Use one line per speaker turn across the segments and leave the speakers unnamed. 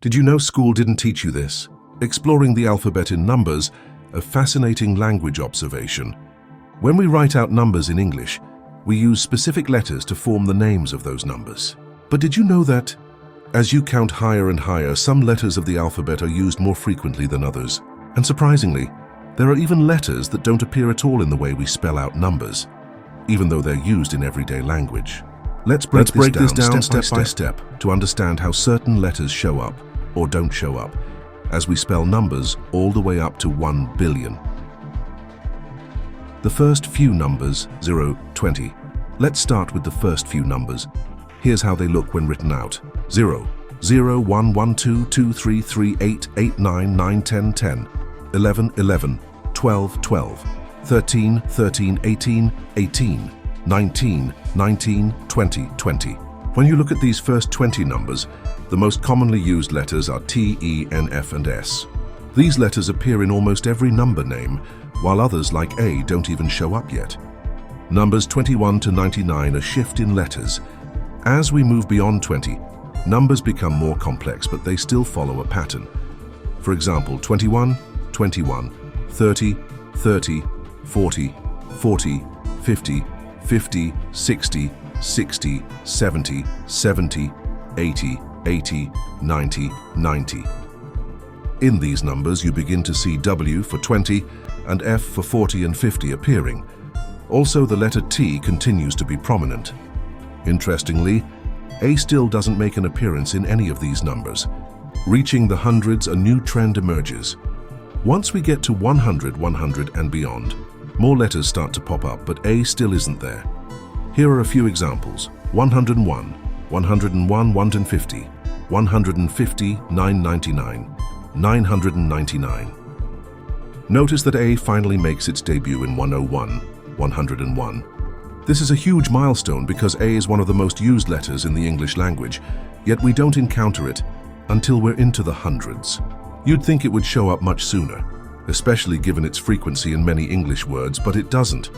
Did you know school didn't teach you this? Exploring the alphabet in numbers, a fascinating language observation. When we write out numbers in English, we use specific letters to form the names of those numbers. But did you know that, as you count higher and higher, some letters of the alphabet are used more frequently than others? And surprisingly, there are even letters that don't appear at all in the way we spell out numbers, even though they're used in everyday language. Let's break this down step by step to understand how certain letters show up or don't show up as we spell numbers all the way up to 1 billion. The first few numbers, 0, 20. Let's start with the first few numbers. Here's how they look when written out. 0, 0, 1, 1, 2, 2, 3, 3, 8, 8, 9, 9, 10, 10, 11, 11, 12, 12, 13, 13, 18, 18, 19, 19, 20, 20. When you look at these first 20 numbers, the most commonly used letters are T, E, N, F, and S. These letters appear in almost every number name, while others like A don't even show up yet. Numbers 21 to 99 are shift in letters. As we move beyond 20, numbers become more complex, but they still follow a pattern. For example, 21, 21, 30, 30, 40, 40, 50, 50, 60, 60, 70, 70, 80, 80, 90, 90. In these numbers, you begin to see W for 20 and F for 40 and 50 appearing. Also, the letter T continues to be prominent. Interestingly, A still doesn't make an appearance in any of these numbers. Reaching the hundreds, a new trend emerges. Once we get to 100, 100 and beyond, more letters start to pop up, but A still isn't there. Here are a few examples. 101, 101, 150, 150, 999, 999. Notice that A finally makes its debut in 101, 101. This is a huge milestone because A is one of the most used letters in the English language, yet we don't encounter it until we're into the hundreds. You'd think it would show up much sooner, especially given its frequency in many English words, but it doesn't.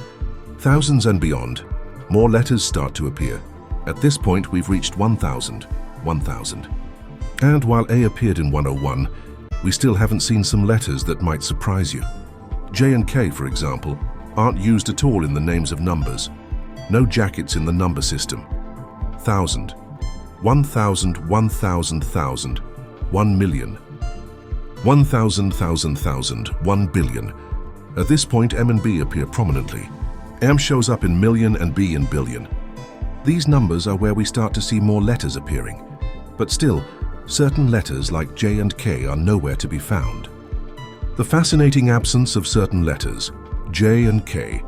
Thousands and beyond, more letters start to appear. At this point, we've reached 1,000, 1,000. And while A appeared in 101, we still haven't seen some letters that might surprise you. J and K, for example, aren't used at all in the names of numbers. No jackets in the number system. 1,000, 1,000, 1,000, 1,000, 1 million. 1,000, 1,000, 1,000, 1 billion. At this point, M and B appear prominently. M shows up in million and B in billion. These numbers are where we start to see more letters appearing. But still, certain letters like J and K are nowhere to be found. The fascinating absence of certain letters, J and K.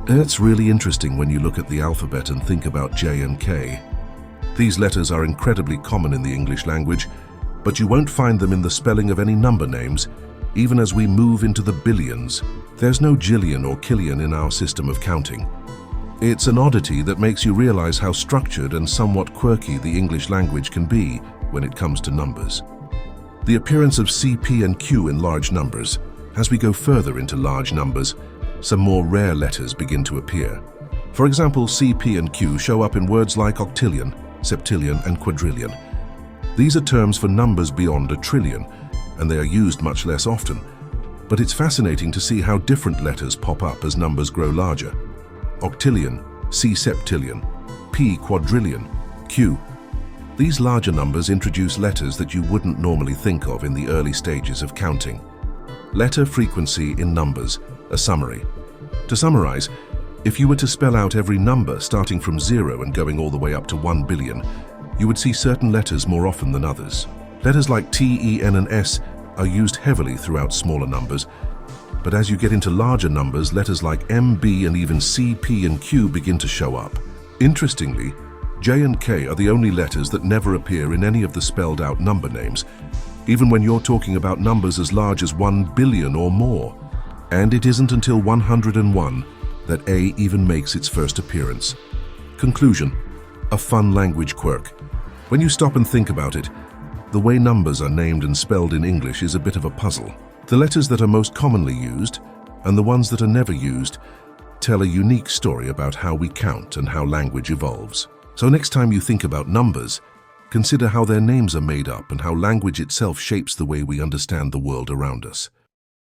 It's really interesting when you look at the alphabet and think about J and K. These letters are incredibly common in the English language, but you won't find them in the spelling of any number names. Even as we move into the billions, there's no Jillian or Killian in our system of counting. It's an oddity that makes you realize how structured and somewhat quirky the English language can be when it comes to numbers. The appearance of C, P, and Q in large numbers. As we go further into large numbers, some more rare letters begin to appear. For example, C, P, and Q show up in words like octillion, septillion, and quadrillion. These are terms for numbers beyond a trillion, and they are used much less often. But it's fascinating to see how different letters pop up as numbers grow larger. Octillion, C septillion, P quadrillion, Q. These larger numbers introduce letters that you wouldn't normally think of in the early stages of counting. Letter frequency in numbers, a summary. To summarize, if you were to spell out every number starting from 0 and going all the way up to 1 billion, you would see certain letters more often than others. Letters like T, E, N, and S are used heavily throughout smaller numbers, but as you get into larger numbers, letters like M, B, and even C, P, and Q begin to show up. Interestingly, J and K are the only letters that never appear in any of the spelled out number names, even when you're talking about numbers as large as 1 billion or more. And it isn't until 101 that A even makes its first appearance. Conclusion: a fun language quirk. When you stop and think about it, the way numbers are named and spelled in English is a bit of a puzzle. The letters that are most commonly used, and the ones that are never used, tell a unique story about how we count and how language evolves. So next time you think about numbers, Consider how their names are made up and how language itself shapes the way we understand the world around us.